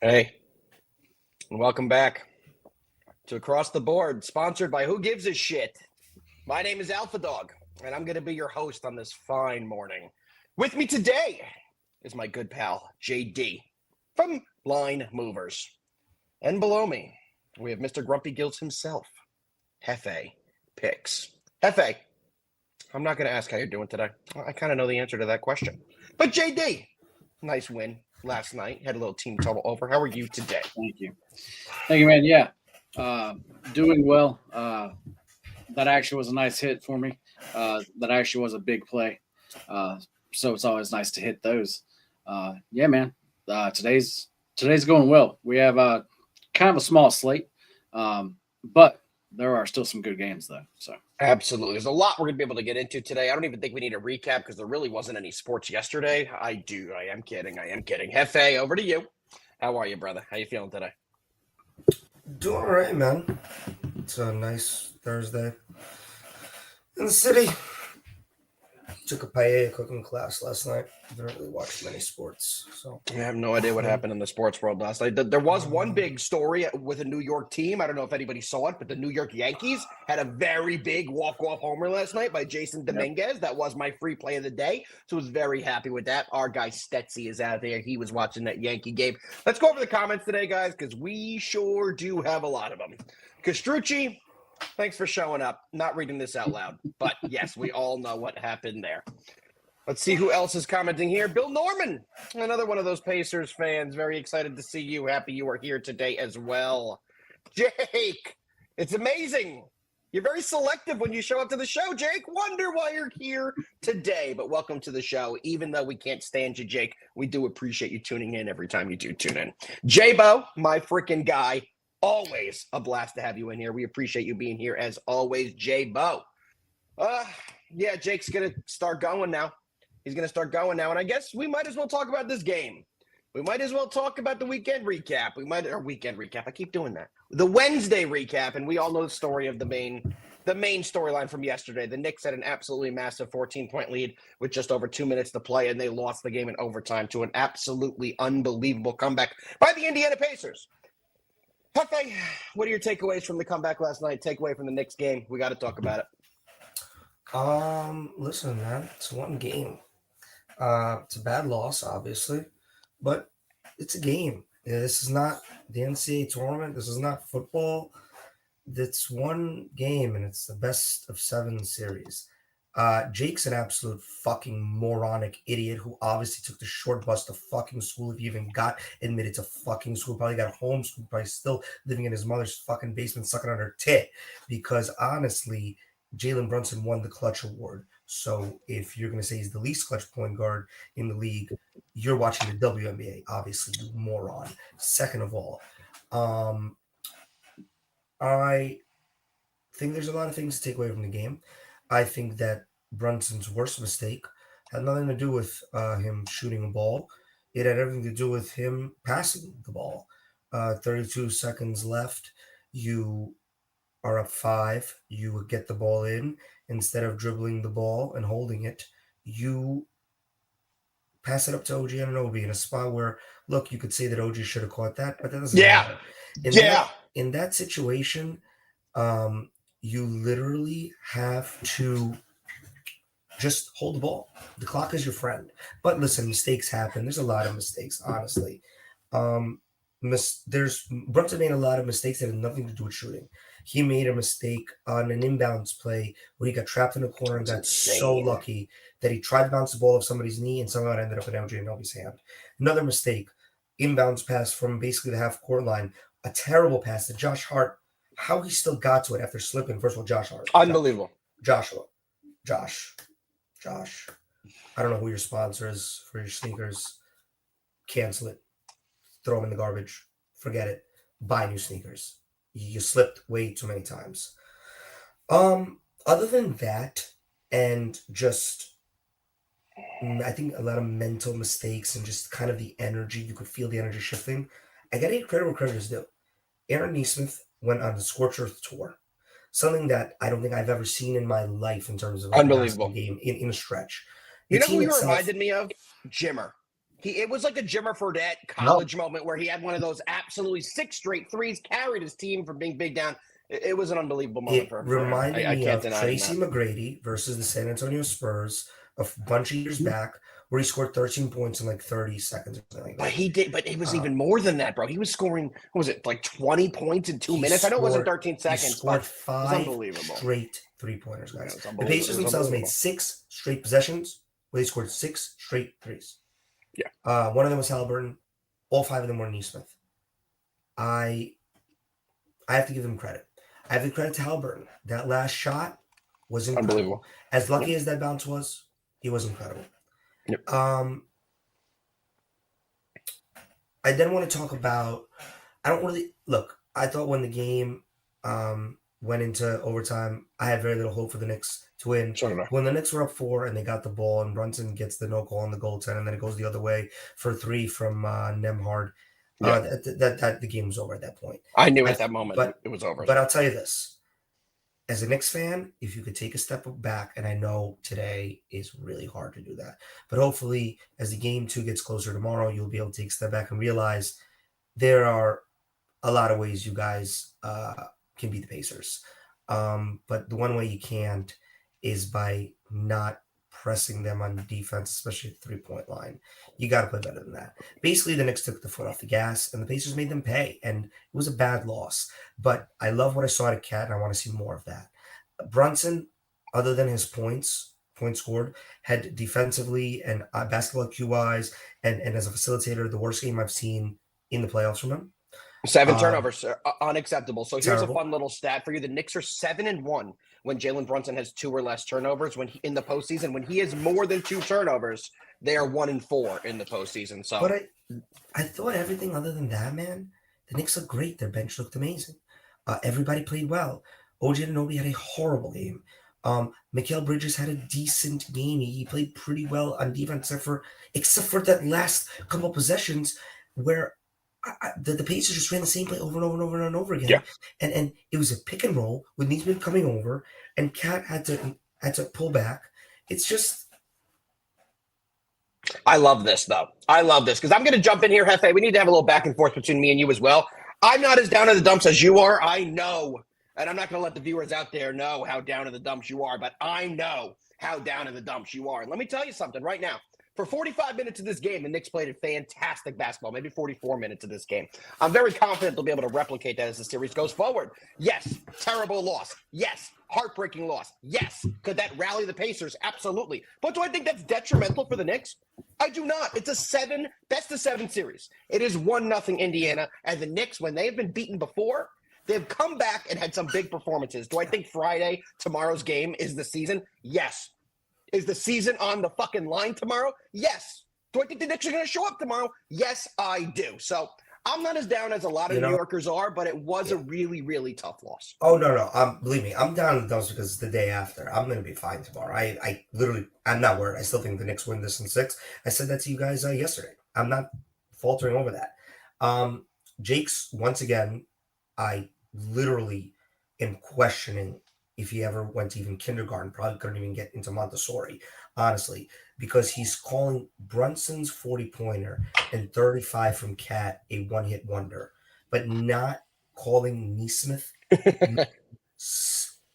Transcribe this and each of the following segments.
Hey, and welcome back to Across the Board, sponsored by Who Gives a Shit. My name is AlphaDog, and I'm going to be your host on this fine morning. With me today is my good pal, JD, from Line Movers. And below me, we have Mr. Grumpy Gills himself, Jefe Picks. Jefe, I'm not going to ask how you're doing today. I kind of know the answer to that question. But JD, nice win last night. Had a little team total over. How are you today? Thank you. Thank you, man. Yeah. Doing well. That actually was a nice hit for me. That actually was a big play. So it's always nice to hit those. Yeah, man. Today's going well. We have kind of a small slate, but there are still some good games though. So Absolutely. There's a lot we're going to be able to get into today. I don't even think we need a recap because there really wasn't any sports yesterday. I am kidding. Jefe, over to you. How are you, brother? How you feeling today? Doing all right, man. It's a nice Thursday in the city. Took a paella cooking class last night. Didn't really watch many sports, so I have no idea what happened in the sports world last night. There was one big story with a New York team. I don't know if anybody saw it, but the New York Yankees had a very big walk-off homer last night by Jason Dominguez. Yep. That was my free play of the day, so I was very happy with that. Our guy Stetsy is out there. He was watching that Yankee game. Let's go over the comments today, guys, because we sure do have a lot of them. Castrucci, thanks for showing up. Not reading this out loud, but yes, we all know what happened there. Let's see who else is commenting here. Bill Norman, another one of those Pacers fans. Very excited to see you. Happy you are here today as well. Jake, it's amazing. You're very selective when you show up to the show, Jake. Wonder why you're here today, but welcome to the show. Even though we can't stand you, Jake, we do appreciate you tuning in every time you do tune in. J-Bo, my freaking guy. Always a blast to have you in here. We appreciate you being here as always, J-Bo. Yeah, Jake's going to start going now. He's going to start going now, and I guess we might as well talk about this game. We might as well talk about the weekend recap. Weekend recap. I keep doing that. The Wednesday recap, and we all know the story of the main storyline from yesterday. The Knicks had an absolutely massive 14-point lead with just over 2 minutes to play, and they lost the game in overtime to an absolutely unbelievable comeback by the Indiana Pacers. Jefe, what are your takeaways from the comeback last night? Takeaway from the Knicks game? We got to talk about it. Listen, man, it's one game. It's a bad loss, obviously, but it's a game. This is not the NCAA tournament. This is not football. It's one game, and it's the best of 7 series. Jake's an absolute fucking moronic idiot who obviously took the short bus to fucking school if he even got admitted to fucking school. Probably got homeschooled, probably still living in his mother's fucking basement sucking on her tit because honestly, Jalen Brunson won the clutch award. So if you're going to say he's the least clutch point guard in the league, you're watching the WNBA, obviously, you moron. Second of all, I think there's a lot of things to take away from the game. I think that Brunson's worst mistake had nothing to do with him shooting a ball. It had everything to do with him passing the ball. 32 seconds left. You are up 5. You get the ball in. Instead of dribbling the ball and holding it, you pass it up to OG Anunoby in a spot where, look, you could say that OG should have caught that, but that doesn't matter. In that situation, you literally have to just hold the ball. The clock is your friend. But listen, mistakes happen. There's a lot of mistakes, honestly. Brunson made a lot of mistakes that had nothing to do with shooting. He made a mistake on an inbounds play where he got trapped in a corner and got so lucky that he tried to bounce the ball off somebody's knee and somehow it ended up in LJ Anunoby's hand. Another mistake, inbounds pass from basically the half-court line. A terrible pass to Josh Hart. How he still got to it after slipping. First of all, Josh Hart. Unbelievable. Josh. I don't know who your sponsor is for your sneakers. Cancel it. Throw them in the garbage. Forget it. Buy new sneakers. You slipped way too many times. Other than that, and just I think a lot of mental mistakes and just kind of the energy, you could feel the energy shifting. I gotta give credit where credit is due. Aaron Nesmith went on the Scorched Earth tour. Something that I don't think I've ever seen in my life in terms of unbelievable game in a stretch. You know who he reminded me of? Jimmer. It was like a Jimmer Fredette college moment where he had one of those absolutely 6 straight threes, carried his team from being big down. It was an unbelievable moment It for him. reminded I me can't of deny Tracy that. McGrady versus the San Antonio Spurs a bunch of years back, where he scored 13 points in like 30 seconds or something like that. But he did. But it was even more than that, bro. He was scoring. What was it, like 20 points in 2 minutes? I know it wasn't 13 seconds. He scored but 5 it was unbelievable. straight 3-pointers, guys. Yeah, the Pacers themselves made 6 straight possessions where they scored 6 straight threes. Yeah. One of them was Halliburton. All 5 of them were Nesmith. I have to give them credit. I have to credit to Halliburton. That last shot was incredible. Unbelievable. As lucky as that bounce was, he was incredible. Yep. I then want to talk about. I don't really look. I thought when the game went into overtime, I had very little hope for the Knicks to win. When the Knicks were up 4 and they got the ball, and Brunson gets the no call on the goaltend, and then it goes the other way for 3 from Nemhard. That the game was over at that point. I knew at that moment it was over. But I'll tell you this. As a Knicks fan, if you could take a step back, and I know today is really hard to do that, but hopefully as the game 2 gets closer tomorrow, you'll be able to take a step back and realize there are a lot of ways you guys can beat the Pacers. But the one way you can't is by not pressing them on defense, especially at the 3-point line. You got to play better than that. Basically, the Knicks took the foot off the gas, and the Pacers made them pay, and it was a bad loss. But I love what I saw at Cat, and I want to see more of that. Brunson, other than his points scored, had defensively and basketball IQ-wise and as a facilitator, the worst game I've seen in the playoffs from him. 7 turnovers, unacceptable. So here's terrible. a fun little stat for you. The Knicks are 7-1 when Jalen Brunson has 2 or less turnovers. In the postseason, when he has more than 2 turnovers, they are 1-4 in the postseason. So, but I thought everything other than that, man, the Knicks looked great. Their bench looked amazing. Everybody played well. OG Anunoby had a horrible game. Mikal Bridges had a decent game. He played pretty well on defense, except for that last couple of possessions where the Pacers just ran the same play over and over and over and over again. Yeah. And it was a pick and roll with Nesmith coming over, and Cat had to pull back. It's just. I love this, though. I love this because I'm going to jump in here, Jefe. We need to have a little back and forth between me and you as well. I'm not as down in the dumps as you are. I know, and I'm not going to let the viewers out there know how down in the dumps you are, but I know how down in the dumps you are. And let me tell you something right now. For 45 minutes of this game, the Knicks played a fantastic basketball, maybe 44 minutes of this game. I'm very confident they'll be able to replicate that as the series goes forward. Yes, terrible loss. Yes, heartbreaking loss. Yes, could that rally the Pacers? Absolutely. But do I think that's detrimental for the Knicks? I do not. It's a best of 7 series. It is 1-0 Indiana, and the Knicks, when they have been beaten before, they've come back and had some big performances. Do I think Friday, tomorrow's game, is the season? Yes. Is the season on the fucking line tomorrow? Yes. Do I think the Knicks are going to show up tomorrow? Yes, I do. So I'm not as down as a lot of New Yorkers are, but it was a really, really tough loss. Oh, no. Believe me, I'm down in the dumps because it's the day after. I'm going to be fine tomorrow. I'm not worried. I still think the Knicks win this in 6. I said that to you guys yesterday. I'm not faltering over that. Jake's, once again, I literally am questioning if he ever went to even kindergarten. Probably couldn't even get into Montessori, honestly, because he's calling Brunson's 40-pointer and 35 from Cat a one-hit wonder, but not calling Nesmith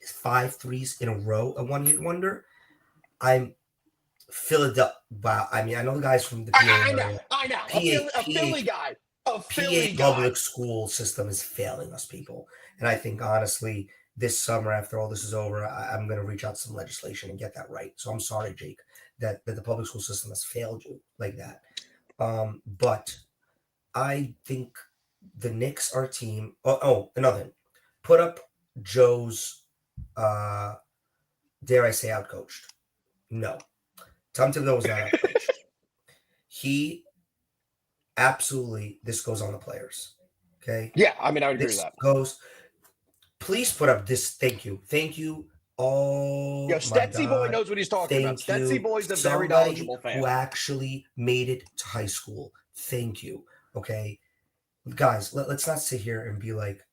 5 threes in a row a one-hit wonder. I'm Philadelphia. Wow. I mean, I know the guys from the PA area. I know. A Philly guy. Public school system is failing us, people. And I think, honestly, this summer, after all this is over, I'm going to reach out to some legislation and get that right. So I'm sorry, Jake, that the public school system has failed you like that. But I think the Knicks are a team. Oh, another thing. Put up Joe's, dare I say, outcoached. No. Tom Thibodeau was not outcoached. He absolutely, this goes on the players. Okay? Yeah, I mean, I would agree with that. Please put up this. Thank you. Oh, Stetsy Boy knows what he's talking about. Stetsy Boy's a very knowledgeable fan. Who actually made it to high school. Thank you. Okay? Guys, let's not sit here and be like,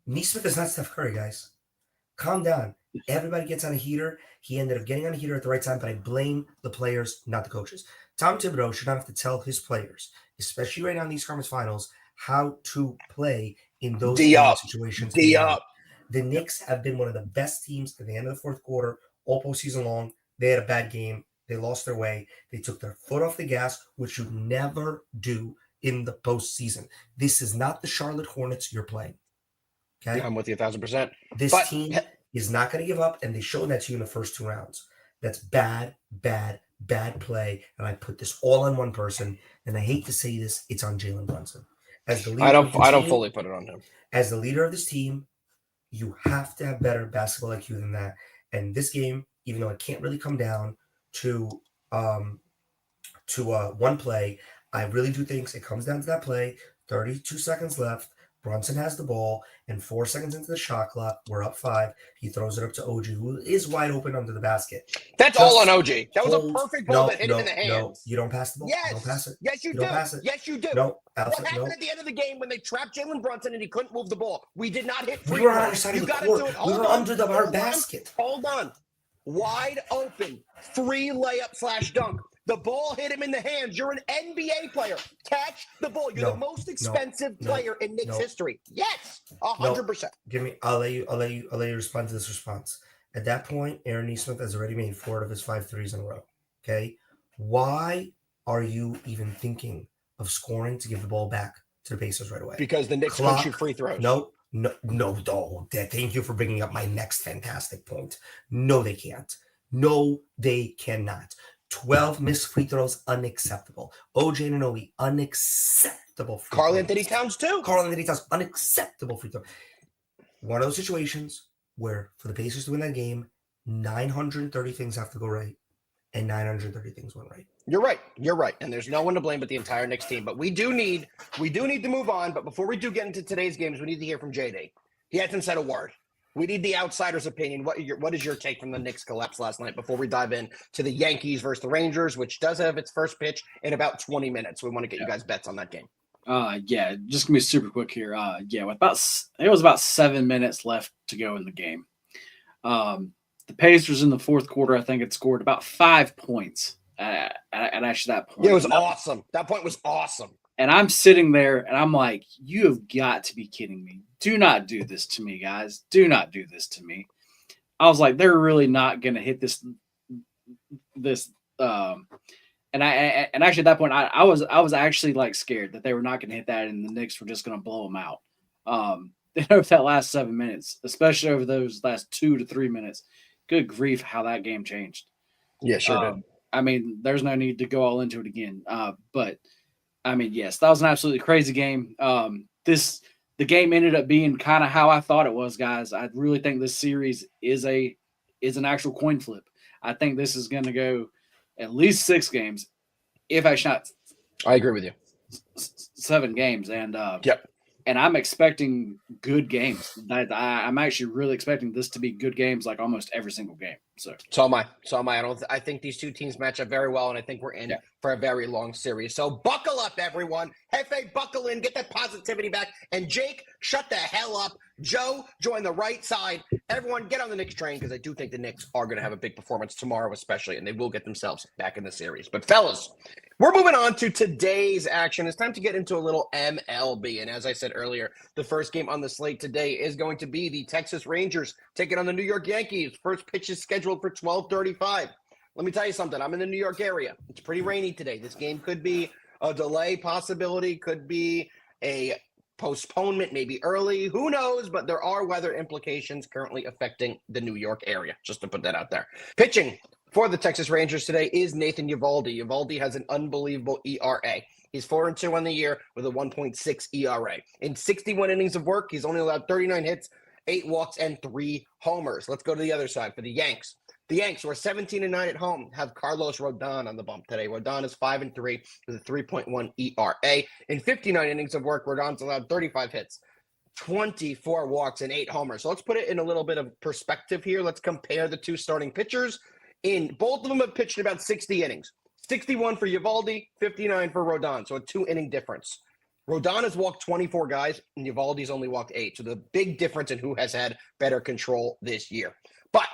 Nesmith is not Steph Curry, guys. Calm down. Everybody gets on a heater. He ended up getting on a heater at the right time, but I blame the players, not the coaches. Tom Thibodeau should not have to tell his players, especially right now in these conference finals, how to play in those D kind up. of situations. D up. The Knicks have been one of the best teams at the end of the fourth quarter, all postseason long. They had a bad game. They lost their way. They took their foot off the gas, which you never do in the postseason. This is not the Charlotte Hornets you're playing. Okay? I'm with you 1,000%. This team is not going to give up, and they showed that to you in the first 2 rounds. That's bad play, and I put this all on one person, and I hate to say this, it's on Jalen Brunson. As the leader I don't fully put it on him. As the leader of this team, you have to have better basketball IQ than that. And this game, even though it can't really come down to one play, I really do think it comes down to that play. 32 seconds left. Brunson has the ball, and 4 seconds into the shot clock, we're up 5. He throws it up to OG, who is wide open under the basket. That's all on OG. That was a perfect ball that hit him in the hands. No, you don't pass the ball. Yes. You don't pass it. Yes, you do. Don't pass it. Yes, you do. No, what happened at the end of the game when they trapped Jalen Brunson and he couldn't move the ball? We did not hit free We were on throws. our side You of the gotta court. do it. We were under our basket. Hold on. Wide open. Free layup / dunk. The ball hit him in the hands. You're an NBA player. Catch the ball. You're the most expensive player in Knicks history. Yes, 100%. I'll let you respond to this response. At that point, Aaron Nesmith has already made 4 of his 5 threes in a row. Okay, why are you even thinking of scoring to give the ball back to the Pacers right away? Because the Knicks can't shoot free throws. No. Thank you for bringing up my next fantastic point. No, they can't. No, they cannot. 12 missed free throws, unacceptable. OJ Anunoby, unacceptable free Karl throws. Anthony Towns, too. Karl Anthony Towns, unacceptable free throw. One of those situations where for the Pacers to win that game, 930 things have to go right, and 930 things went right. You're right. And there's no one to blame but the entire Knicks team. But we do need to move on. But before we do get into today's games, we need to hear from JD. He hasn't said a word. We need the outsider's opinion. What is your take from the Knicks collapse last night before we dive in to the Yankees versus the Rangers, which does have its first pitch in about 20 minutes. We want to get you guys bets on that game. Just gonna be super quick here. With it was about 7 minutes left to go in the game. The Pacers in the fourth quarter, I think it scored about 5 points at actually that point. Yeah, it was awesome. That point was awesome. And I'm sitting there and I'm like, you have got to be kidding me. Do not do this to me, guys. Do not do this to me. I was like, they're really not going to hit this. And actually at that point, I was actually like scared that they were not going to hit that and the Knicks were just going to blow them out. Over that last 7 minutes, especially over those last 2 to 3 minutes, good grief, how that game changed. Yeah, sure did. I mean, there's no need to go all into it again. But I mean, yes, that was an absolutely crazy game. The game ended up being kind of how I thought it was, guys. I really think this series is an actual coin flip. I think this is going to go at least 6 games, if I shot. I agree with you. 7 games, and yep. And I'm expecting good games. I'm actually really expecting this to be good games, like almost every single game. So am I. I think these two teams match up very well, and I think we're in for a very long series. So buckle up, everyone. Jefe, buckle in, get that positivity back. And Jake, shut the hell up. Joe, join the right side. Everyone, get on the Knicks train, because I do think the Knicks are going to have a big performance tomorrow, especially, and they will get themselves back in the series. But fellas, we're moving on to today's action. It's time to get into a little MLB. And as I said earlier, the first game on the slate today is going to be the Texas Rangers taking on the New York Yankees. First pitch is scheduled for 12:35. Let me tell you something. I'm in the New York area. It's pretty rainy today. This game could be a delay possibility, could be a postponement, maybe early. Who knows? But there are weather implications currently affecting the New York area, just to put that out there. Pitching for the Texas Rangers today is Nathan Eovaldi. Eovaldi has an unbelievable ERA. He's 4-2 on the year with a 1.6 ERA. In 61 innings of work, he's only allowed 39 hits, 8 walks, and 3 homers. Let's go to the other side for the Yanks. The Yanks, who are 17-9 at home, have Carlos Rodon on the bump today. Rodon is 5-3 with a 3.1 ERA. In 59 innings of work, Rodon's allowed 35 hits, 24 walks, and 8 homers. So let's put it in a little bit of perspective here. Let's compare the two starting pitchers. Both of them have pitched about 60 innings. 61 for Eovaldi, 59 for Rodon. So a 2-inning difference. Rodon has walked 24 guys, and Eovaldi's only walked 8. So the big difference in who has had better control this year. But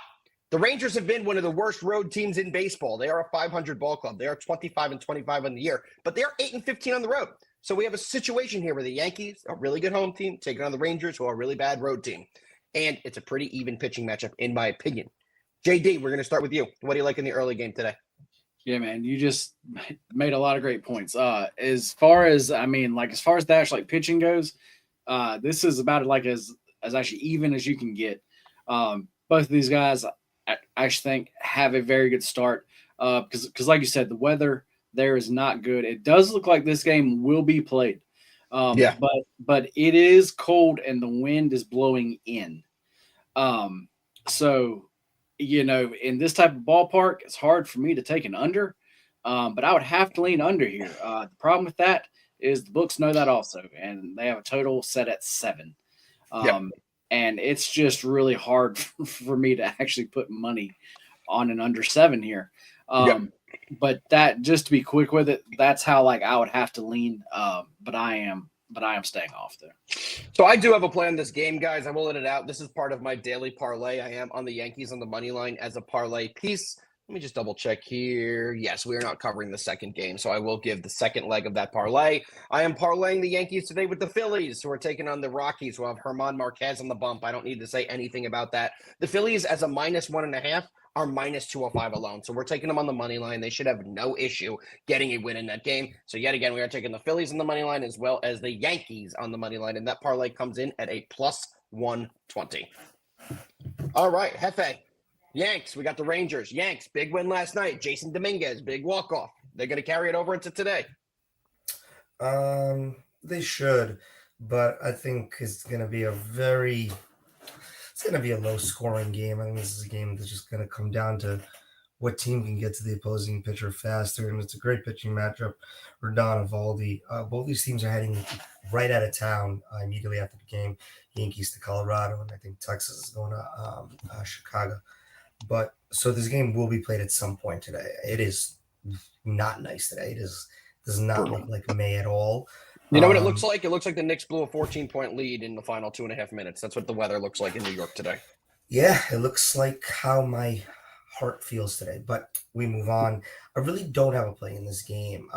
the Rangers have been one of the worst road teams in baseball. They are a 500 ball club. They are 25-25 on the year, but they're 8-15 on the road. So we have a situation here where the Yankees, a really good home team, taking on the Rangers, who are a really bad road team. And it's a pretty even pitching matchup, in my opinion. JD, we're going to start with you. What do you like in the early game today? Yeah, man, you just made a lot of great points. As far as the actual pitching goes, this is about as actually even as you can get. Both of these guys, I actually think, have a very good start because, like you said, the weather there is not good. It does look like this game will be played, but it is cold and the wind is blowing in. So, in this type of ballpark, it's hard for me to take an under, but I would have to lean under here. The problem with that is the books know that also, and they have a total set at 7. And it's just really hard for me to actually put money on an under 7 here. But that, just to be quick with it, that's how I would have to lean. But I am staying off there. So I do have a play on this game, guys. I will let it out. This is part of my daily parlay. I am on the Yankees on the money line as a parlay piece. Let me just double check here. Yes, we are not covering the second game, so I will give the second leg of that parlay. I am parlaying the Yankees today with the Phillies, who are taking on the Rockies, who have German Marquez on the bump. I don't need to say anything about that. The Phillies, as a -1.5, are -205 alone. So we're taking them on the money line. They should have no issue getting a win in that game. So yet again, we are taking the Phillies on the money line as well as the Yankees on the money line. And that parlay comes in at a +120. All right, Jefe. Yanks, we got the Rangers. Yanks, big win last night. Jason Dominguez, big walk-off. They're going to carry it over into today. They should, but I think it's going to be a low-scoring game. I think this is a game that's just going to come down to what team can get to the opposing pitcher faster, and it's a great pitching matchup. Rodon, Eovaldi, both these teams are heading right out of town immediately after the game. Yankees to Colorado, and I think Texas is going to Chicago. But so this game will be played at some point today. It is not nice today. Does not look like May at all. You know what it looks like? It looks like the Knicks blew a 14-point lead in the final 2.5 minutes. That's what the weather looks like in New York today. Yeah, it looks like how my heart feels today. But we move on. I really don't have a play in this game.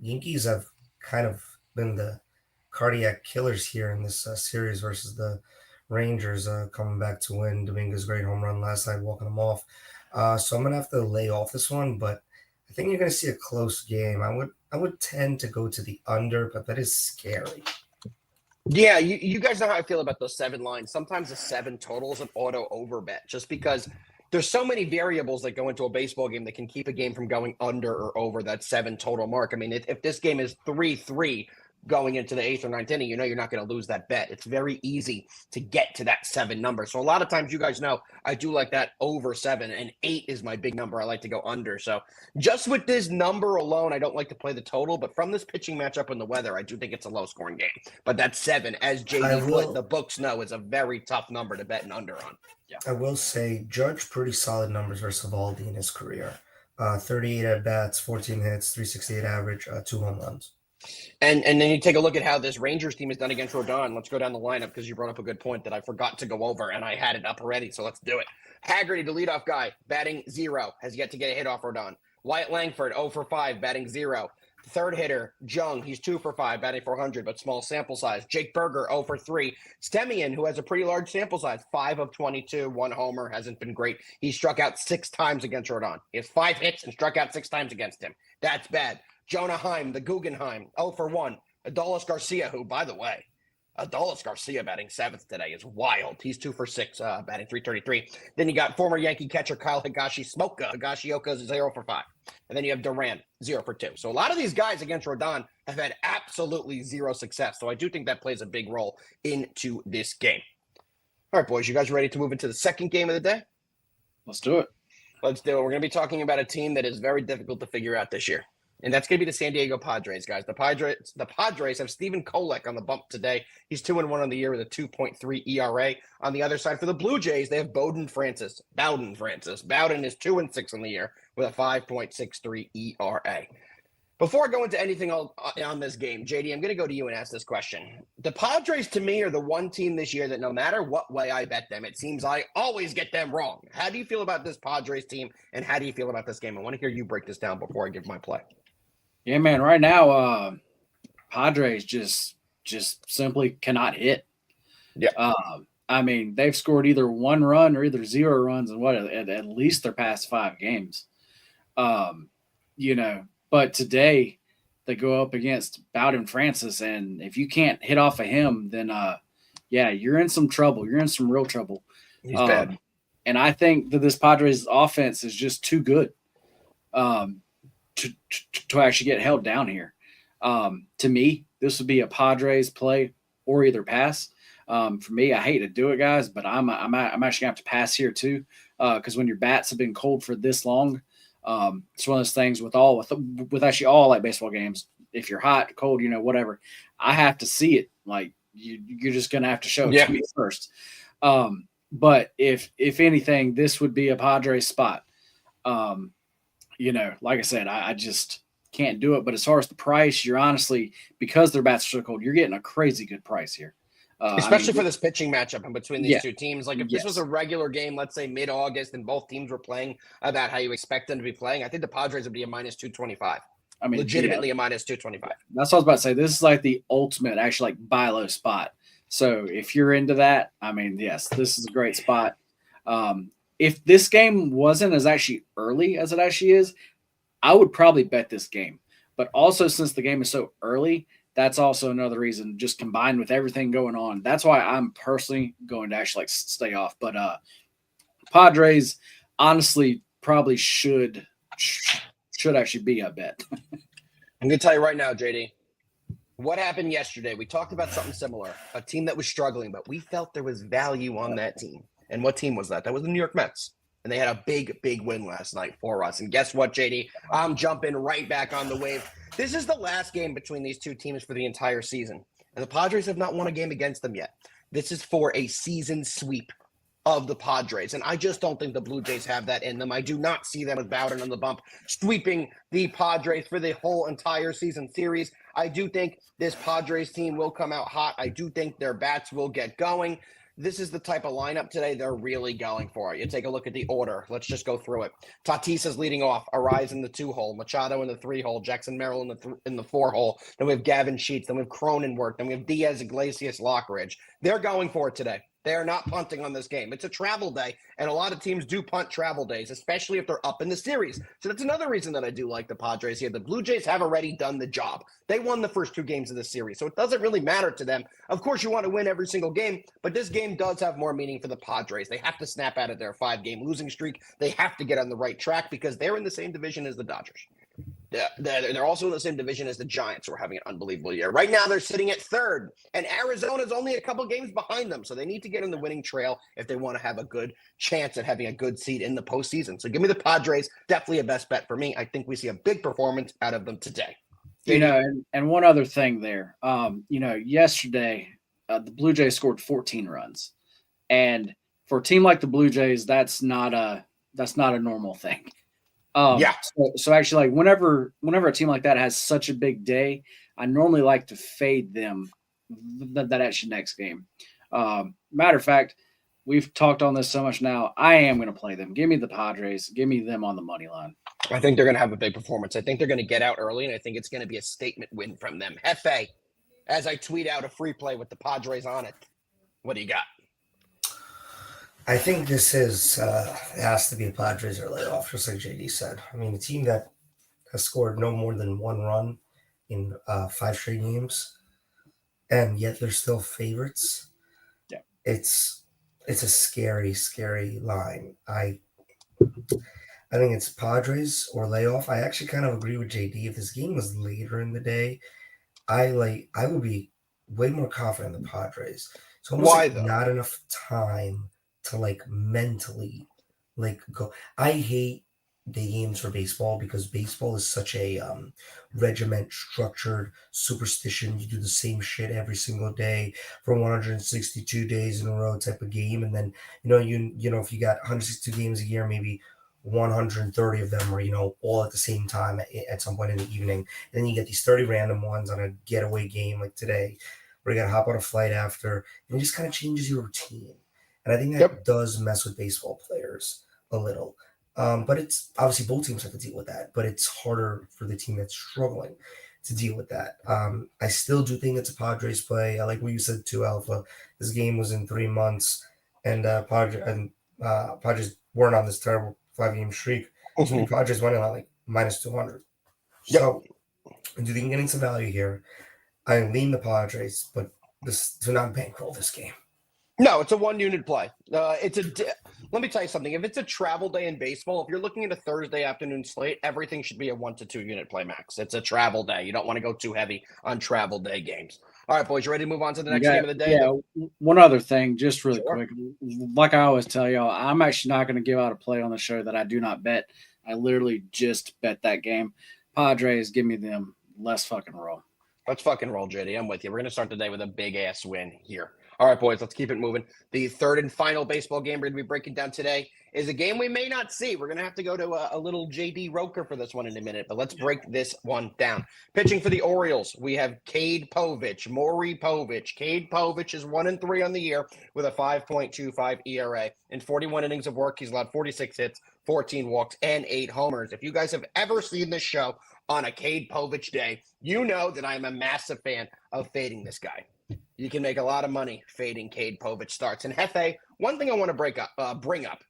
Yankees have kind of been the cardiac killers here in this series versus the Rangers, coming back to win. Dominguez great home run last night, walking them off. So I'm gonna have to lay off this one, but I think you're gonna see a close game. I would tend to go to the under, but that is scary. Yeah, you guys know how I feel about those 7 lines. Sometimes a 7 total is an auto over bet, just because there's so many variables that go into a baseball game that can keep a game from going under or over that 7 total mark. I mean, if this game is 3-3 going into the 8th or 9th inning, you're not going to lose that bet. It's very easy to get to that 7 number. So a lot of times, you guys know, I do like that over 7, and 8 is my big number. I like to go under. So just with this number alone, I don't like to play the total, but from this pitching matchup and the weather, I do think it's a low scoring game. But that 7, as JD put, the books know, is a very tough number to bet an under on. Yeah. I will say Judge pretty solid numbers versus Eovaldi in his career. 38 at bats, 14 hits, 368 average, 2 home runs. And then you take a look at how this Rangers team has done against Rodon. Let's go down the lineup because you brought up a good point that I forgot to go over, and I had it up already, so let's do it. Haggerty, the leadoff guy, batting 0, has yet to get a hit off Rodon. Wyatt Langford, 0 for 5, batting 0. Third hitter, Jung, he's 2 for 5, batting 400, but small sample size. Jake Berger, 0 for 3. Stemian, who has a pretty large sample size, 5 of 22, 1 homer, hasn't been great. He struck out 6 times against Rodon. He has 5 hits and struck out 6 times against him. That's bad. Jonah Heim, the Guggenheim, 0 for 1. Adolis Garcia, who, by the way, Adolis Garcia batting 7th today is wild. He's 2 for 6, batting 333. Then you got former Yankee catcher Kyle Higashioka, 0 for 5. And then you have Duran, 0 for 2. So a lot of these guys against Rodon have had absolutely 0 success. So I do think that plays a big role into this game. All right, boys, you guys ready to move into the second game of the day? Let's do it. Let's do it. We're going to be talking about a team that is very difficult to figure out this year. And that's going to be the San Diego Padres, guys. The Padres have Stephen Kolek on the bump today. He's 2-1 on the year with a 2.3 ERA. On the other side, for the Blue Jays, they have Bowden Francis. Bowden is 2-6 on the year with a 5.63 ERA. Before I go into anything on this game, JD, I'm going to go to you and ask this question. The Padres, to me, are the one team this year that no matter what way I bet them, it seems I always get them wrong. How do you feel about this Padres team, and how do you feel about this game? I want to hear you break this down before I give my play. Yeah, man. Right now, Padres just simply cannot hit. Yeah. I mean, they've scored either one run or either 0 runs in at least their past 5 games. But today they go up against Bowden Francis, and if you can't hit off of him, then you're in some trouble. You're in some real trouble. He's bad. And I think that this Padres offense is just too good to actually get held down here. To me, this would be a Padres play or either pass. For me, I hate to do it, guys, but I'm actually gonna have to pass here too, because when your bats have been cold for this long, it's one of those things with actually all like baseball games. If you're hot, cold, whatever, I have to see it. Like you're just gonna have to show it to me first. But if anything, this would be a Padres spot. Like I said, I just can't do it. But as far as the price, you're honestly, because their bats are so cold, you're getting a crazy good price here. Especially for this pitching matchup in between these two teams. Like if this was a regular game, let's say mid-August, and both teams were playing about how you expect them to be playing, I think the Padres would be a minus 225. I mean, legitimately a minus 225. That's what I was about to say. This is like the ultimate, actually, like buy low spot. So if you're into that, I mean, yes, this is a great spot. If this game wasn't as actually early as it actually is, I would probably bet this game. But also, since the game is so early, that's also another reason, just combined with everything going on. That's why I'm personally going to actually stay off. But Padres, honestly, probably should actually be a bet. I'm going to tell you right now, JD, what happened yesterday. We talked about something similar, a team that was struggling, but we felt there was value on that team. And what team was that? That was the New York Mets. And they had a big, big win last night for us. And guess what, JD? I'm jumping right back on the wave. This is the last game between these two teams for the entire season. And the Padres have not won a game against them yet. This is for a season sweep of the Padres. And I just don't think the Blue Jays have that in them. I do not see them with Bowden on the bump sweeping the Padres for the whole entire season series. I do think this Padres team will come out hot. I do think their bats will get going. This is the type of lineup today they're really going for. You take a look at the order. Let's just go through it. Tatis is leading off. Arise in the 2-hole. Machado in the 3-hole. Jackson Merrill in the 4-hole. Then we have Gavin Sheets. Then we have Cronenworth. Then we have Diaz, Iglesias, Lockridge. They're going for it today. They are not punting on this game. It's a travel day, and a lot of teams do punt travel days, especially if they're up in the series. So that's another reason that I do like the Padres here. The Blue Jays have already done the job. They won the first 2 games of the series, so it doesn't really matter to them. Of course, you want to win every single game, but this game does have more meaning for the Padres. They have to snap out of their 5-game losing streak. They have to get on the right track because they're in the same division as the Dodgers. They're also in the same division as the Giants, who are having an unbelievable year. Right now, they're sitting at 3rd, and Arizona's only a couple games behind them, so they need to get on the winning trail if they want to have a good chance at having a good seed in the postseason. So give me the Padres, definitely a best bet for me. I think we see a big performance out of them today. And one other thing there, yesterday, the Blue Jays scored 14 runs, and for a team like the Blue Jays, that's not a normal thing. So actually, like whenever a team like that has such a big day, I normally like to fade them that actually next game. Matter of fact, we've talked on this so much now. I am going to play them. Give me the Padres. Give me them on the money line. I think they're going to have a big performance. I think they're going to get out early, and I think it's going to be a statement win from them. Jefe, as I tweet out a free play with the Padres on it, what do you got? I think this has to be a Padres or layoff, just like JD said. I mean, a team that has scored no more than 1 run in 5 straight games, and yet they're still favorites. Yeah, it's a scary, scary line. I think it's Padres or layoff. I actually kind of agree with JD. If this game was later in the day, I would be way more confident in the Padres. It's almost not enough time to mentally go. I hate day games for baseball because baseball is such a regiment structured superstition. You do the same shit every single day for 162 days in a row type of game, and then if you got 162 games a year, maybe 130 of them are, all at the same time at some point in the evening. And then you get these 30 random ones on a getaway game like today, where you got to hop on a flight after, and it just kind of changes your routine. And I think that does mess with baseball players a little. But it's obviously both teams have to deal with that, but it's harder for the team that's struggling to deal with that. I still do think it's a Padres play. I like what you said too, Alpha. This game was in 3 months, and Padres weren't on this terrible 5-game streak. So the Padres went in at like minus 200. So I do think getting some value here. I lean the Padres, but this do not bankroll this game. No, it's a 1-unit play. Let me tell you something. If it's a travel day in baseball, if you're looking at a Thursday afternoon slate, everything should be a 1 to 2 unit play max. It's a travel day. You don't want to go too heavy on travel day games. All right, boys, you ready to move on to the next game of the day? Yeah, one other thing, just really quick. Like I always tell y'all, I'm actually not going to give out a play on the show that I do not bet. I literally just bet that game. Padres, give me them. Let's fucking roll. Let's fucking roll, JD. I'm with you. We're going to start the day with a big-ass win here. All right, boys, let's keep it moving. The third and final baseball game we're going to be breaking down today is a game we may not see. We're going to have to go to a little JD Roker for this one in a minute, but let's break this one down. Pitching for the Orioles, we have Cade Povich, Maury Povich. Cade Povich is 1-3 on the year with a 5.25 ERA. In 41 innings of work, he's allowed 46 hits, 14 walks, and 8 homers. If you guys have ever seen this show on a Cade Povich day, you know that I'm a massive fan of fading this guy. You can make a lot of money fading Cade Povich starts. And Jefe, one thing I want to bring up.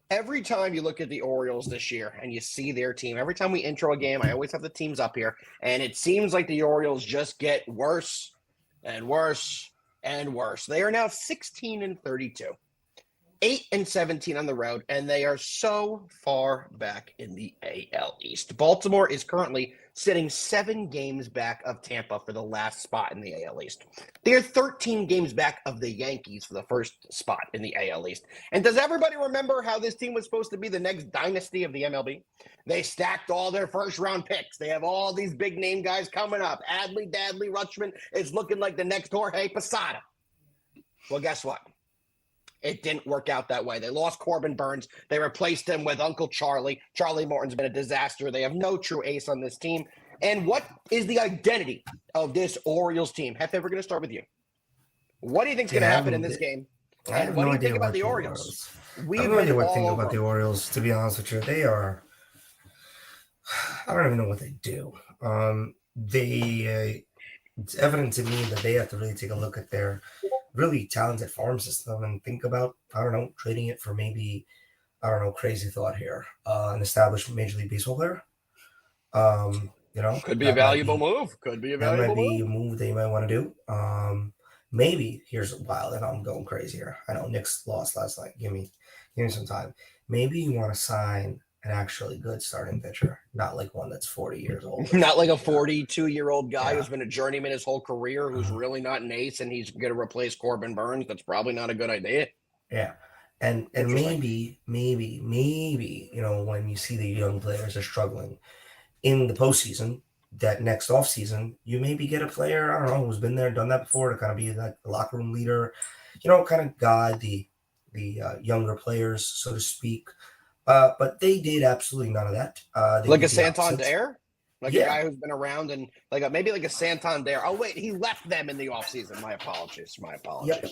Every time you look at the Orioles this year and you see their team, every time we intro a game, I always have the teams up here, and it seems like the Orioles just get worse and worse and worse. They are now 16-32, 8-17 on the road, and they are so far back in the AL East. Baltimore is currently sitting 7 games back of Tampa for the last spot in the AL East. They are 13 games back of the Yankees for the first spot in the AL East. And does everybody remember how this team was supposed to be the next dynasty of the MLB? They stacked all their first-round picks. They have all these big-name guys coming up. Adley, Dadley, Rutschman is looking like the next Jorge Posada. Well, guess what? It didn't work out that way. They lost Corbin Burns. They replaced him with Uncle Charlie. Charlie Morton's been a disaster. They have no true ace on this team. And what is the identity of this Orioles team? Jefe, we're going to start with you. What do you think is going to happen in this game? And what do you think about the Orioles? I have no idea what to think about the Orioles, to be honest with you. They are – I don't even know what they do. It's evident to me that they have to really take a look at their – really talented farm system and think about, I don't know, trading it for maybe, I don't know, crazy thought here, an established Major League Baseball player. Could be a valuable move. Could be a valuable move. That might be a move that you might want to do. Maybe here's wild, and I'm going crazy here. I know Knicks lost last night. Give me some time. Maybe you want to sign an actually good starting pitcher, not like one that's 40 years old. Not like a 42-year-old guy who's been a journeyman his whole career, who's really not an ace, and he's going to replace Corbin Burns. That's probably not a good idea. Yeah. And maybe, when you see the young players are struggling in the postseason, that next offseason, you maybe get a player, I don't know, who's been there, done that before, to kind of be like the locker room leader, kind of guide the younger players, so to speak. But they did absolutely none of that. Like a Santander? Like a guy who's been around and maybe like a Santander. Oh, wait, he left them in the offseason. My apologies. Yep.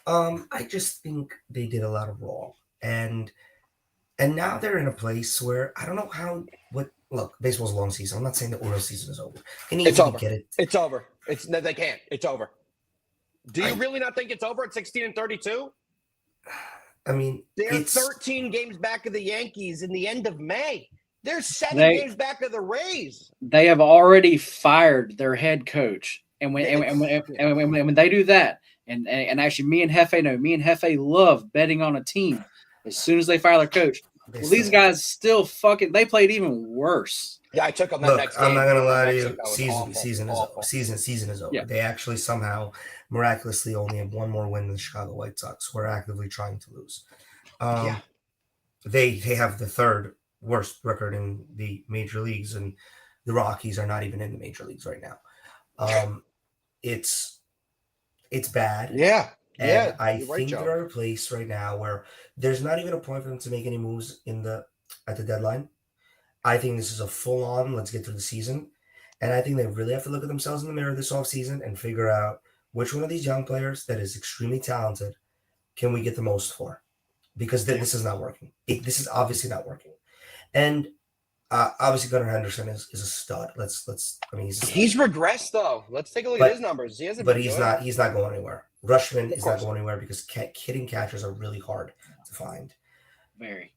I just think they did a lot of wrong. And now they're in a place where I don't know look, baseball's a long season. I'm not saying the Orioles season is over. It's over. Get it? It's over. They can't. It's over. Do you really not think it's over at 16-32? I mean, they're 13 games back of the Yankees in the end of May. They're 7 games back of the Rays. They have already fired their head coach, and when they do that, and actually, me and Jefe love betting on a team. As soon as they fire their coach, these guys still they played even worse. Yeah, I took them that next game. I'm not gonna lie to you. Season is over. Yeah. They actually somehow miraculously only have one more win than the Chicago White Sox, who are actively trying to lose. They have the third worst record in the major leagues, and the Rockies are not even in the major leagues right now. It's bad. Yeah. I think they're at a place right now where there's not even a point for them to make any moves in the at the deadline. I think this is a full-on, let's get through the season. And I think they really have to look at themselves in the mirror this offseason and figure out which one of these young players that is extremely talented can we get the most for? Because this is not working. This is obviously not working. And obviously Gunnar Henderson is a stud. He's regressed though. Let's take a look at his numbers. He hasn't. But he's not going anywhere. Rushman is not going anywhere because hitting catchers are really hard to find. Very.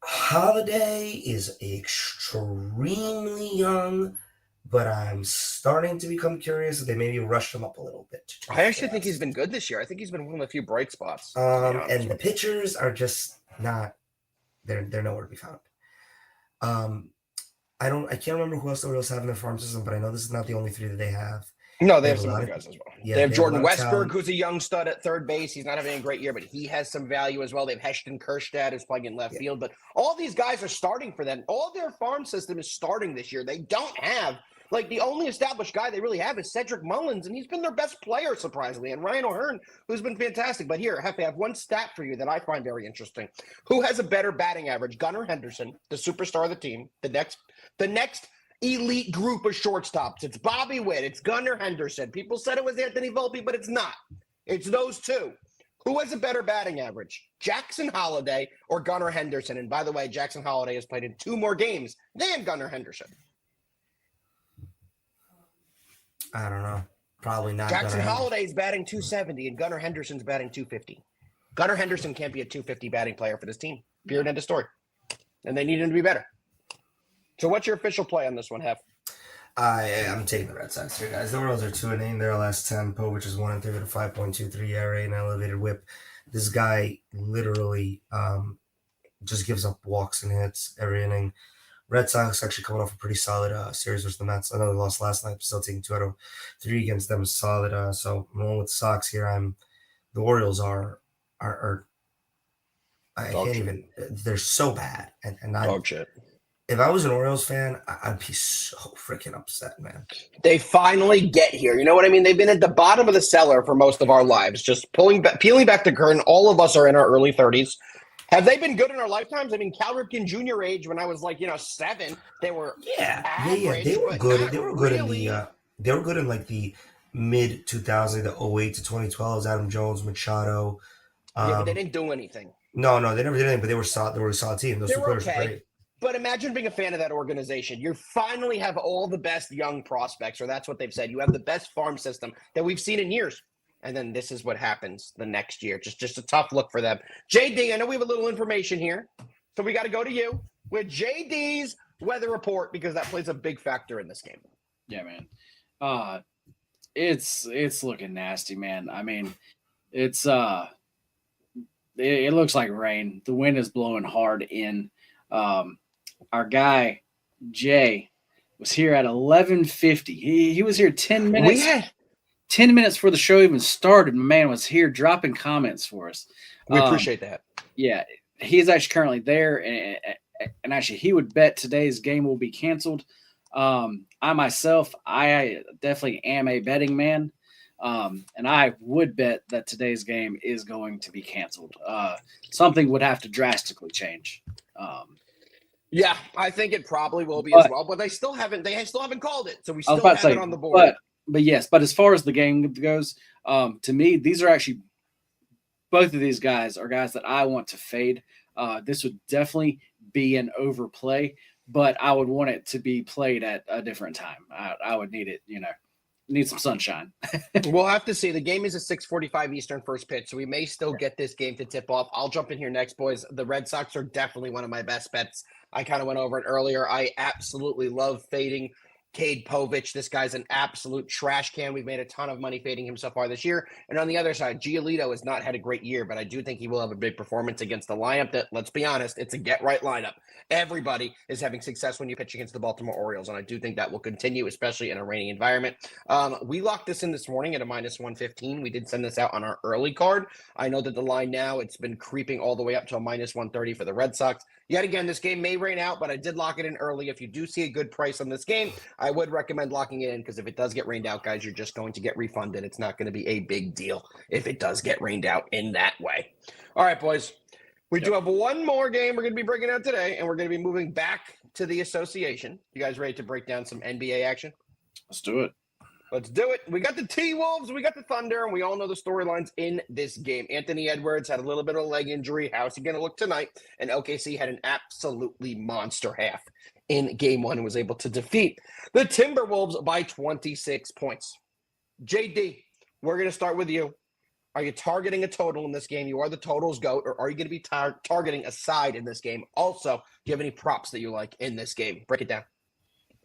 Holiday is extremely young, but I'm starting to become curious that they maybe rushed him up a little bit. I actually think he's been good this year. I think he's been one of the few bright spots. And the pitchers are just not. They're nowhere to be found. I can't remember who else the Orioles have in their farm system, but I know this is not the only three that they have. No, they have some other guys as well. Yeah, they have Jordan Westberg, who's a young stud at third base. He's not having a great year, but he has some value as well. They have Heston Kjerstad, who's playing in left field. But all these guys are starting for them. All their farm system is starting this year. They don't have, the only established guy they really have is Cedric Mullins, and he's been their best player, surprisingly, and Ryan O'Hearn, who's been fantastic. But here, Jefe, I have one stat for you that I find very interesting. Who has a better batting average? Gunnar Henderson, the superstar of the team, the next elite group of shortstops. It's Bobby Witt. It's Gunnar Henderson. People said it was Anthony Volpe, but it's not. It's those two. Who has a better batting average? Jackson Holliday or Gunnar Henderson? And by the way, Jackson Holliday has played in 2 more games than Gunnar Henderson. I don't know. Probably not. Jackson Holliday's batting 270 and Gunnar Henderson's batting 250. Gunnar Henderson can't be a 250 batting player for this team. Period. End of story. And they need him to be better. So what's your official play on this one, Hef? I'm taking the Red Sox here, guys. The Orioles are 2-8 their last 10. Povich is 1-3 with a 5.23 ERA and elevated WHIP. This guy literally just gives up walks and hits every inning. Red Sox actually coming off a pretty solid series versus the Mets. I know they lost last night, but still taking 2 out of 3 against them is solid. So I'm going with the Sox here. The Orioles are I can't even. They're so bad, and dog shit. If I was an Orioles fan, I'd be so freaking upset, man. They finally get here. You know what I mean? They've been at the bottom of the cellar for most of our lives. Just peeling back the curtain. All of us are in our early 30s. Have they been good in our lifetimes? I mean, Cal Ripken Jr. age, when I was 7, they were average, they were good. They were good really. They were good in the mid 2000s, the 08 to 2012s. Adam Jones, Machado. But they didn't do anything. No, they never did anything. But they were solid. They were a solid team. Those 2 players were great. But imagine being a fan of that organization. You finally have all the best young prospects, or that's what they've said. You have the best farm system that we've seen in years. And then this is what happens the next year. Just a tough look for them. JD, I know we have a little information here. So we got to go to you with JD's weather report because that plays a big factor in this game. Yeah, man. It's looking nasty, man. I mean, it looks like rain. The wind is blowing hard in. Our guy Jay was here at 11:50. He was here 10 minutes. 10 minutes before the show even started. My man was here dropping comments for us. We appreciate that. Yeah, he is actually currently there, and actually he would bet today's game will be canceled. I myself, I definitely am a betting man, and I would bet that today's game is going to be canceled. Something would have to drastically change. Yeah, I think it probably will be as well, but they still haven't called it, so we still have it on the board. But yes, but as far as the game goes, to me, these are actually both of these guys are guys that I want to fade. This would definitely be an overplay, but I would want it to be played at a different time. I would need it, need some sunshine. We'll have to see. The game is a 6:45 Eastern first pitch, so we may still get this game to tip off. I'll jump in here next, boys. The Red Sox are definitely one of my best bets. I kind of went over it earlier. I absolutely love fading Cade Povich. This guy's an absolute trash can. We've made a ton of money fading him so far this year. And on the other side, Giolito has not had a great year, but I do think he will have a big performance against the lineup that, let's be honest, it's a get-right lineup. Everybody is having success when you pitch against the Baltimore Orioles, and I do think that will continue, especially in a rainy environment. We locked this in this morning at a -115. We did send this out on our early card. I know that the line now, it's been creeping all the way up to a -130 for the Red Sox. Yet again, this game may rain out, but I did lock it in early. If you do see a good price on this game, I would recommend locking it in because if it does get rained out, guys, you're just going to get refunded. It's not going to be a big deal if it does get rained out in that way. All right, boys. We do have one more game we're going to be breaking out today, and we're going to be moving back to the association. You guys ready to break down some NBA action? Let's do it. Let's do it. We got the T-Wolves, we got the Thunder, and we all know the storylines in this game. Anthony Edwards had a little bit of a leg injury. How's he going to look tonight? And OKC had an absolutely monster half in game one and was able to defeat the Timberwolves by 26 points. JD, we're going to start with you. Are you targeting a total in this game? You are the totals GOAT, or are you going to be targeting a side in this game? Also, do you have any props that you like in this game? Break it down.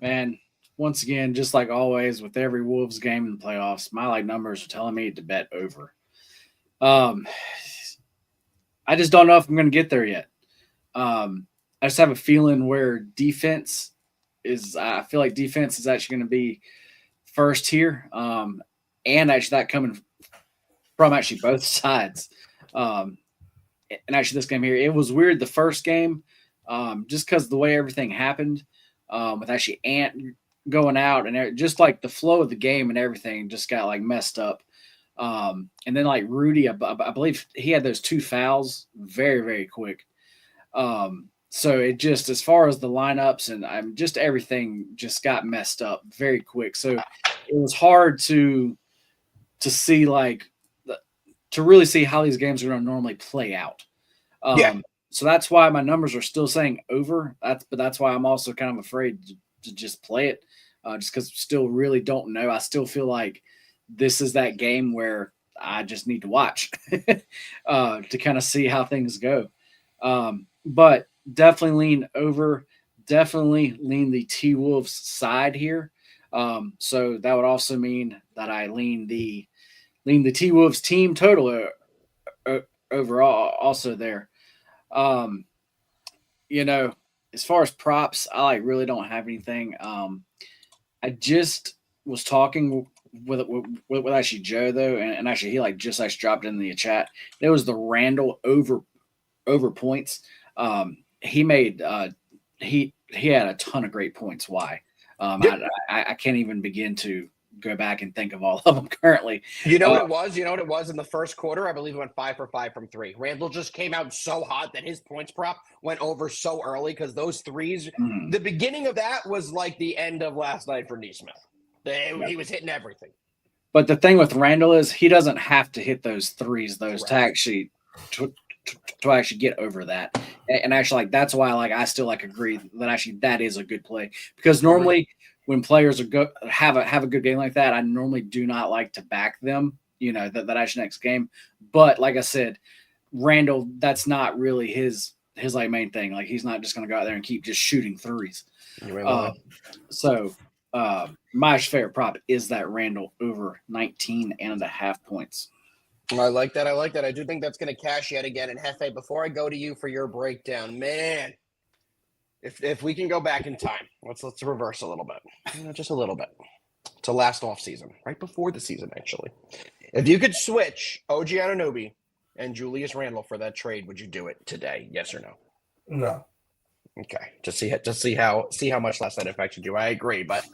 Man, once again, just like always with every Wolves game in the playoffs, my numbers are telling me to bet over. I just don't know if I'm going to get there yet. I just have a feeling where defense is. I feel like defense is actually going to be first here, and actually that coming from actually both sides. And actually this game here, it was weird the first game, just because of the way everything happened, with actually Ant going out and just like the flow of the game and everything just got messed up. And then Rudy, I believe he had those 2 fouls very, very quick. So it just, as far as the lineups and just everything just got messed up very quick. So it was hard to see to really see how these games are going to normally play out. So that's why my numbers are still saying over. But that's why I'm also kind of afraid to just play it, just because still really don't know. I still feel like this is that game where I just need to watch to kind of see how things go. But definitely lean over. Definitely lean the T-Wolves side here. So that would also mean that I lean the T-Wolves team total overall also there. As far as props, I really don't have anything. I just was talking with actually Joe though, and actually he just dropped it in the chat. There was the Randall over points. He made he had a ton of great points. Why? I can't even begin to go back and think of all of them currently. You know what it was? You know what it was in the first quarter? I believe it went 5 for 5 from 3. Randall just came out so hot that his points prop went over so early because those threes, the beginning of that was like the end of last night for Nesmith. He was hitting everything. But the thing with Randall is he doesn't have to hit those threes, to actually get over that. And actually, that's why I still agree that actually that is a good play, because normally when players have a good game like that, I normally do not like to back them, that actually next game. But like I said, Randall, that's not really his main thing. He's not just going to go out there and keep just shooting threes. So my favorite prop is that Randall over 19.5 points. I like that. I do think that's going to cash yet again. And Jefe, before I go to you for your breakdown, man, if we can go back in time, let's reverse a little bit, just a little bit, to last off season, right before the season actually. If you could switch OG Anunoby and Julius Randle for that trade, would you do it today? Yes or no? No. Okay, to see how much last night affected you. I agree, but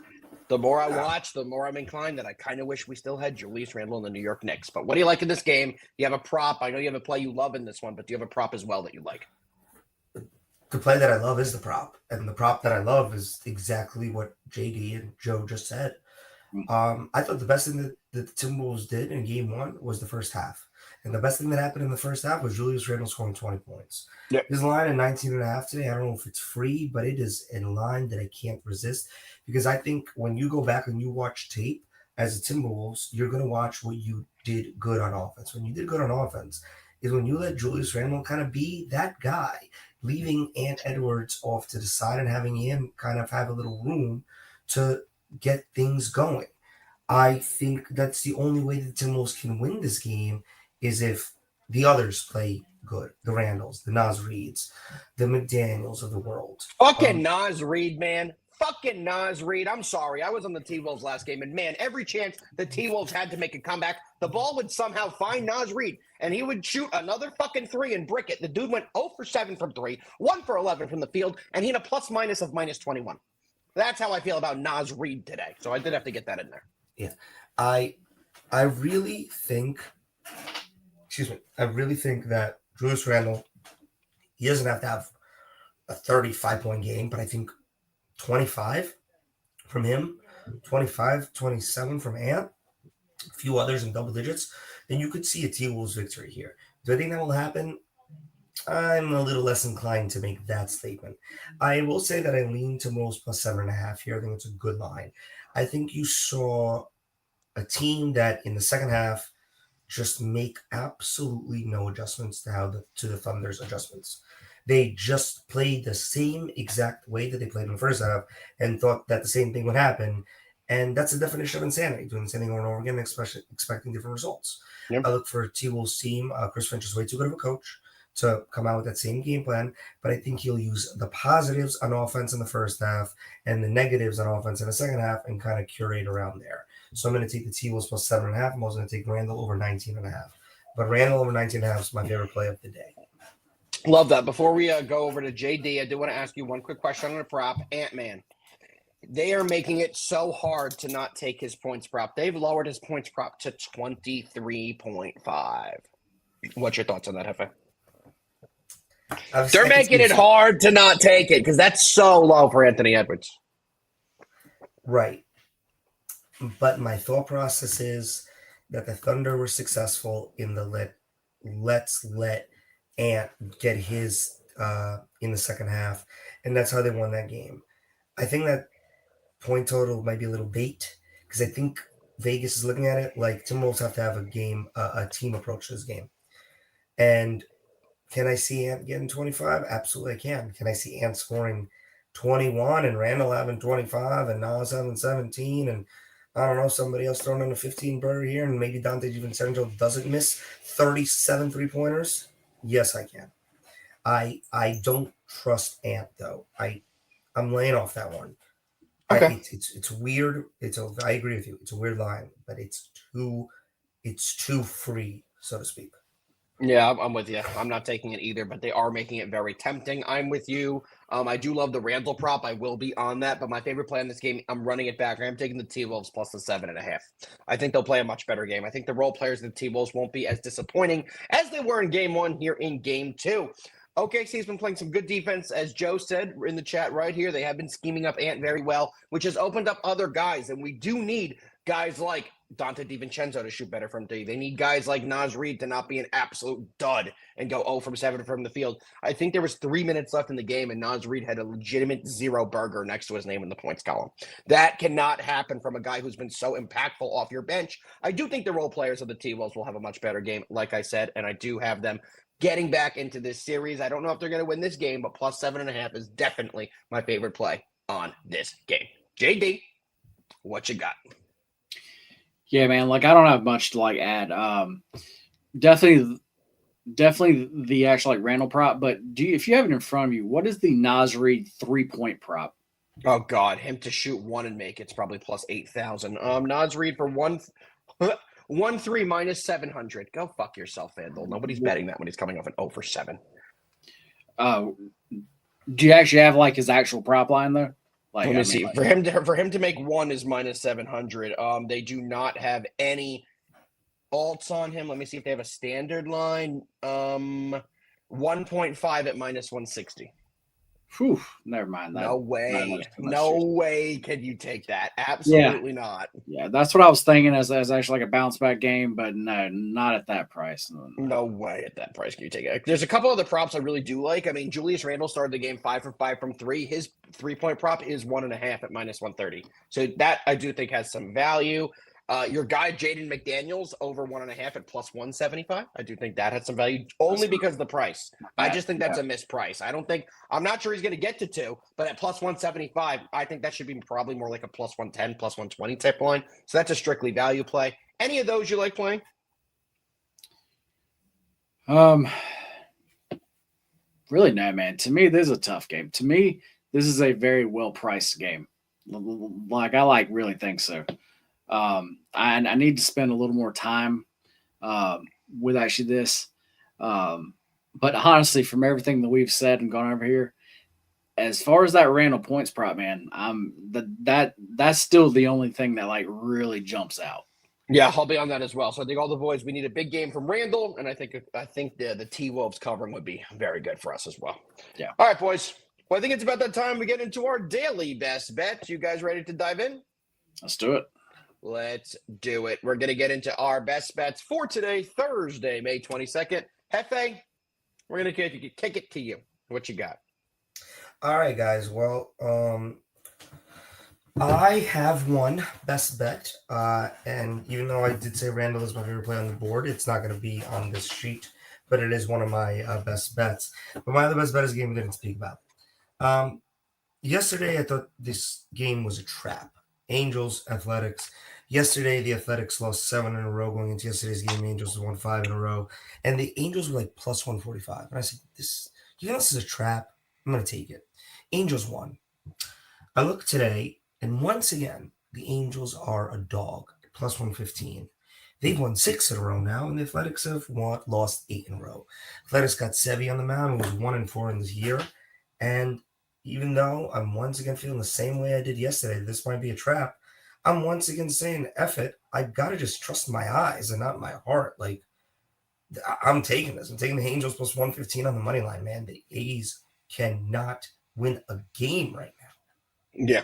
the more I watch, the more I'm inclined that I kind of wish we still had Julius Randle in the New York Knicks. But what do you like in this game? Do you have a prop? I know you have a play you love in this one, but do you have a prop as well that you like? The play that I love is the prop. And the prop that I love is exactly what JD and Joe just said. I thought the best thing that the Timberwolves did in game one was the first half. And the best thing that happened in the first half was Julius Randle scoring 20 points. Yep. His line at 19.5 today, I don't know if it's free, but it is in line that I can't resist. Because I think when you go back and you watch tape as the Timberwolves, you're going to watch what you did good on offense. When you did good on offense is when you let Julius Randle kind of be that guy, leaving Ant Edwards off to the side and having him kind of have a little room to get things going. I think that's the only way the Timberwolves can win this game is if the others play good. The Randalls, the Nas Reeds, the McDaniels of the world. Fucking Nas Reed, man. Fucking Nas Reed. I'm sorry. I was on the T-Wolves last game, and man, every chance the T-Wolves had to make a comeback, the ball would somehow find Nas Reed, and he would shoot another fucking 3 and brick it. The dude went 0 for 7 from 3, 1 for 11 from the field, and he had a plus-minus of -21. That's how I feel about Nas Reed today. So I did have to get that in there. Yeah. I really think that Julius Randle He doesn't have to have a 35-point game, but I think 25 from him, 25, 27 from Ant, a few others in double digits, then you could see a T-Wolves victory here. Do I think that will happen? I'm a little less inclined to make that statement. I will say that I lean to Timberwolves plus 7.5 here. I think it's a good line. I think you saw a team that in the second half just make absolutely no adjustments to the Thunder's adjustments. They just played the same exact way that they played in the first half and thought that the same thing would happen. And that's the definition of insanity, doing the same thing over and over again, especially expecting different results. Yep. I look for T-Wolves' team. Chris Finch is way too good of a coach to come out with that same game plan, but I think he'll use the positives on offense in the first half and the negatives on offense in the second half and kind of curate around there. So I'm going to take the T-Wolves plus 7.5. I'm also going to take Randall over 19.5. But Randall over 19.5 is my favorite play of the day. Love that. Before we go over to JD, I do want to ask you one quick question on a prop. Ant-Man. They are making it so hard to not take his points prop. They've lowered his points prop to 23.5. What's your thoughts on that, Jefe? They're making it hard to not take it because that's so low for Anthony Edwards. Right. But my thought process is that the Thunder were successful in the let's let Ant get his in the second half, and that's how they won that game. I think that point total might be a little bait because I think Vegas is looking at it like Timberwolves have to have a team approach to this game. And can I see Ant getting 25? Absolutely I can. Can I see Ant scoring 21 and Randall having 25 and Nas having 17 and I don't know, somebody else throwing in a 15 burger here and maybe Dante DiVincenzo doesn't miss 37 three-pointers? Yes, I can. I don't trust Ant though. I'm laying off that one. Okay. It's weird. I agree with you. It's a weird line, but it's too free, so to speak. Yeah, I'm with you. I'm not taking it either, but they are making it very tempting. I'm with you. I do love the Randall prop. I will be on that, but my favorite play in this game, I'm running it back. I'm taking the T-Wolves plus the 7.5. I think they'll play a much better game. I think the role players of the T-Wolves won't be as disappointing as they were in game one here in game two. OKC's been playing some good defense, as Joe said in the chat right here. They have been scheming up Ant very well, which has opened up other guys, and we do need guys like Dante DiVincenzo to shoot better from three. They need guys like Naz Reid to not be an absolute dud and go 0 from 7 from the field. I think there was 3 minutes left in the game, and Naz Reid had a legitimate 0 burger next to his name in the points column. That cannot happen from a guy who's been so impactful off your bench. I do think the role players of the T-Wolves will have a much better game, like I said, and I do have them getting back into this series. I don't know if they're going to win this game, but plus 7.5 is definitely my favorite play on this game. JD, what you got? Yeah, man. Like I don't have much to add. Definitely the actual Randall prop. But if you have it in front of you, what is the Naz Reid 3-point prop? Oh God, him to shoot one and make it's probably plus 8,000. Naz Reid for 1-3 minus 700. Go fuck yourself, Vandal. Nobody's betting that when he's coming off an 0 for 7. Do you actually have his actual prop line though? Let me see. For him to make one is minus 700. They do not have any alts on him. Let me see if they have a standard line. 1.5 at minus 160. Whew, never mind that. No way. No way can you take that. Absolutely not. Yeah, that's what I was thinking as actually a bounce back game, but no, not at that price. No way at that price can you take it. There's a couple other props I really do like. I mean, Julius Randle started the game 5 for 5 from 3. His 3-point prop is 1.5 at minus 130. So that I do think has some value. Your guy, Jaden McDaniels, over 1.5 at plus 175. I do think that has some value only because of the price. I just think that's a misprice. I'm not sure he's going to get to 2, but at plus 175, I think that should be probably more like a plus 110, plus 120 type line. So that's a strictly value play. Any of those you like playing? Really, no, man. To me, this is a tough game. To me, this is a very well-priced game. I really think so. I need to spend a little more time with actually this. But honestly, from everything that we've said and gone over here, as far as that Randall points prop, man, that's still the only thing that really jumps out. Yeah, I'll be on that as well. So I think all the boys, we need a big game from Randall, and I think the T-Wolves covering would be very good for us as well. Yeah. All right, boys. Well, I think it's about that time we get into our daily best bets. You guys ready to dive in? Let's do it. Let's do it. We're going to get into our best bets for today, Thursday, May 22nd. Jefe, we're going to kick it to you. What you got? All right, guys. Well, I have one best bet, and even though I did say Randall is my favorite play on the board, it's not going to be on this sheet, but it is one of my best bets. But my other best bet is a game we didn't speak about. Yesterday, I thought this game was a trap. Angels, Athletics. Yesterday, the Athletics lost 7 in a row going into yesterday's game. Angels won 5 in a row, and the Angels were like plus 145. And I said, this is a trap. I'm going to take it. Angels won. I look today, and once again, the Angels are a dog, plus 115. They've won 6 in a row now, and the Athletics have lost 8 in a row. Athletics got Sevi on the mound, who was 1-4 in this year. And even though I'm once again feeling the same way I did yesterday, this might be a trap, I'm once again saying, F it, I got to just trust my eyes and not my heart. Like, I'm taking this. I'm taking the Angels plus 115 on the money line, man. The A's cannot win a game right now. Yeah,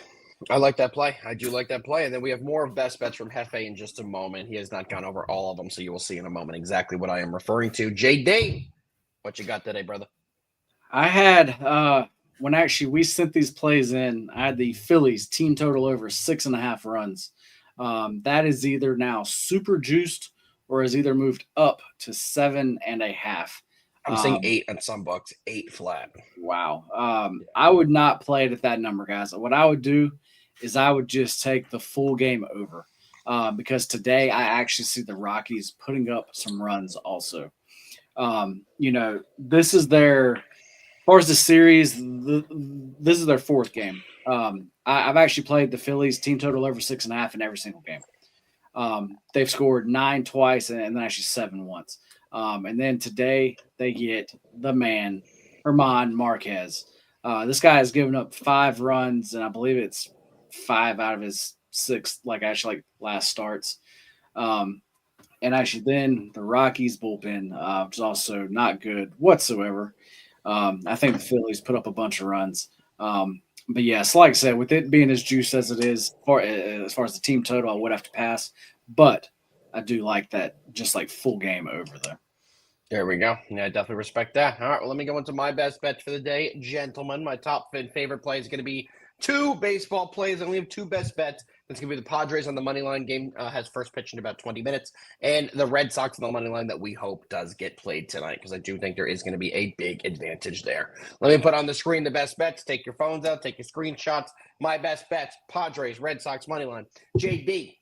I like that play. I do like that play. And then we have more of best bets from Jefe in just a moment. He has not gone over all of them, so you will see in a moment exactly what I am referring to. JD, what you got today, brother? I had when actually we sent these plays in, I had the Phillies team total over 6.5 runs. That is either now super juiced or is either moved up to 7.5. I'm saying 8 on some books, 8 flat. Wow. I would not play it at that number, guys. What I would do is I would just take the full game over because today I actually see the Rockies putting up some runs also. This is their, as far as the series, this is their 4th game. I've actually played the Phillies team total over 6.5 in every single game. They've scored 9 twice and then actually 7 once. And then today they get the man, Herman Marquez. This guy has given up 5 runs, and I believe it's 5 out of his 6, like last starts. And actually then the Rockies bullpen, which is also not good whatsoever. I think the Phillies put up a bunch of runs. But yes, like I said, with it being as juiced as it is, as far as the team total, I would have to pass. But I do like that, just like full game over there. There we go. Yeah, I definitely respect that. All right, well, let me go into my best bet for the day, gentlemen. My top favorite play is going to be 2 baseball plays. I only have 2 best bets. It's going to be the Padres on the money line game, has first pitch in about 20 minutes, and the Red Sox on the money line that we hope does get played tonight, because I do think there is going to be a big advantage there. Let me put on the screen the best bets. Take your phones out, take your screenshots. My best bets, Padres, Red Sox money line. JB,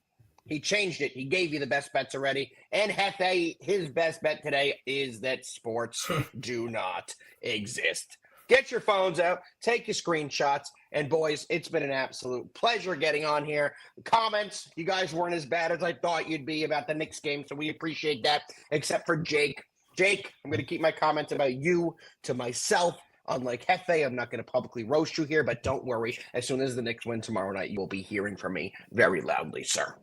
he changed it. He gave you the best bets already. And Jefe, his best bet today is that sports do not exist. Get your phones out, take your screenshots, and boys, it's been an absolute pleasure getting on here. Comments, you guys weren't as bad as I thought you'd be about the Knicks game, so we appreciate that, except for Jake. Jake, I'm going to keep my comments about you to myself. Unlike Jefe, I'm not going to publicly roast you here, but don't worry. As soon as the Knicks win tomorrow night, you will be hearing from me very loudly, sir.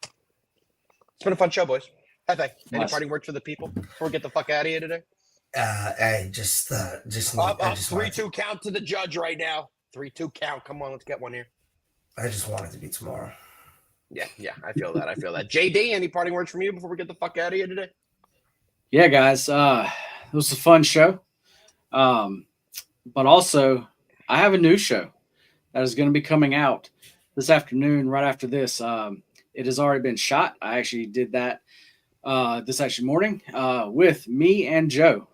It's been a fun show, boys. Jefe, any parting words for the people before we get the fuck out of here today? I just 3-2 count to the judge right now. 3-2 count. Come on, let's get one here. I just want it to be tomorrow. Yeah, I feel that. JD, any parting words from you before we get the fuck out of here today? Yeah, guys, it was a fun show. But also, I have a new show that is going to be coming out this afternoon, right after this. It has already been shot. I actually did that this actually morning with me and Joe.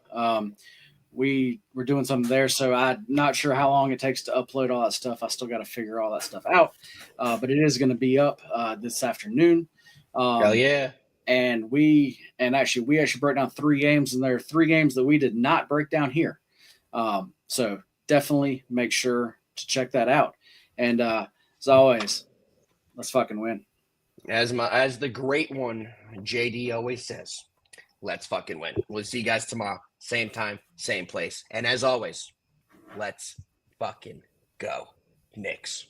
We were doing something there, so I'm not sure how long it takes to upload all that stuff. I still got to figure all that stuff out, but it is going to be up this afternoon. Hell yeah! And we actually broke down 3 games, and there are 3 games that we did not break down here. So definitely make sure to check that out. And as always, let's fucking win. As the great one, JD always says, let's fucking win. We'll see you guys tomorrow. Same time, same place. And as always, let's fucking go, Knicks.